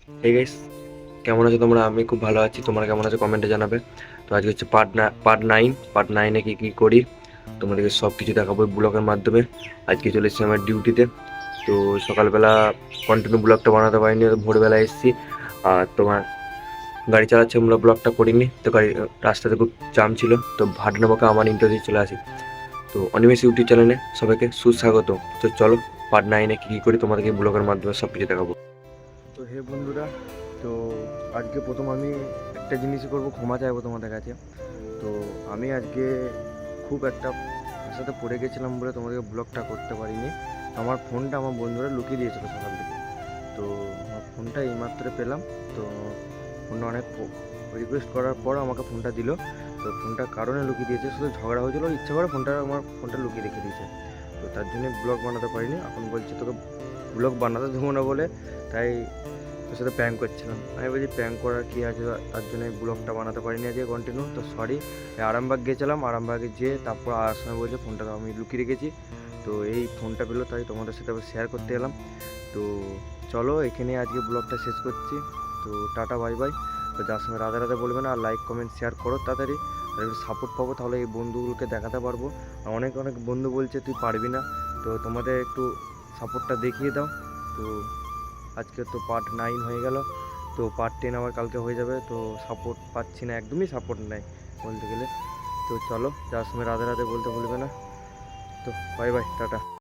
Hey guys, কেমন আছো তোমরা? আমি খুব ভালো আছি। তোমরা কেমন আছো কমেন্টে জানাবে। তো আজকে হচ্ছে পার্ট নাইনে কি কি করি তোমাদেরকে সব কিছু দেখাবো ব্লগের মাধ্যমে। আজকে চলে এসেছি আমার ডিউটিতে। তো সকালবেলা কন্টিনিউ ব্লগটা বানাতে পারিনি, তো ভোরবেলা এসেছি। আর তোমার গাড়ি চালাচ্ছে আমরা ব্লগটা করিনি, তো গাড়ি রাস্তাতে খুব জাম ছিল। তো ভাটনাবাকে আমার ইন্টারভিউ চলে আসি। তো অনিমেষ ইউটিউব চ্যানেলে সবাইকে সুস্বাগত। তো চলো পার্ট 9 কি কি করি তোমাদেরকে ব্লগের মাধ্যমে সব কিছু দেখাবো। তো হে বন্ধুরা, তো আজকে প্রথম আমি একটা জিনিসই করবো, ক্ষমা চাইবো তোমাদের কাছে। তো আমি আজকে খুব একটা ভাষাতে পড়ে গেছিলাম বলে তোমাদেরকে ব্লগটা করতে পারিনি। আমার ফোনটা আমার বন্ধুরা লুকিয়ে দিয়েছিল সকাল থেকে। তো আমার ফোনটা এইমাত্র পেলাম। তো ফোনটা অনেক রিকোয়েস্ট করার পর আমাকে ফোনটা দিল। তো ফোনটা কারণে লুকিয়ে দিয়েছে, শুধু ঝগড়া হয়েছিল, ইচ্ছা করে আমার ফোনটা লুকিয়ে রেখে দিয়েছে। তো তার জন্য ব্লগ বানাতে পারিনি। এখন বলছে তোকে ব্লগ বানাতে দেবো না বলে, তাই তোর সাথে প্র্যাঙ্ক করছিলাম। আমি বলছি প্র্যাঙ্ক করার কী আছে, তার জন্য ব্লগটা বানাতে পারিনি আজকে কন্টিনিউ। তো সরি। আরামবাগ গেছিলাম, আরামবাগে যেয়ে তারপর আসার সময় বলছে ফোনটা আমি লুকিয়ে রেখেছি। তো এই ফোনটা পেলো, তাই তোমাদের সাথে আবার শেয়ার করতে এলাম। তো চলো এখানে আজকে ব্লগটা শেষ করছি। তো টাটা বাই বাই। তো যার সঙ্গে রাধে রাধে বলবে না, আর লাইক কমেন্ট শেয়ার করো তাড়াতাড়ি। আর একটু সাপোর্ট পাবো, তাহলে এই বন্ধুগুলোকে দেখাতে পারবো। আর অনেক অনেক বন্ধু বলছে তুই পারবি না, তো তোমাদের একটু সাপোর্টটা দেখিয়ে দাও। তো আজকে তো পার্ট 9 হয়ে গেল, তো পার্ট 10 আবার কালকে হয়ে যাবে। তো সাপোর্ট পাচ্ছি না, একদমই সাপোর্ট নাই বলতে গেলে। তো চলো যার সময় রাধে রাধে বলতে ভুলবে না। তো বাই বাই, টাটা।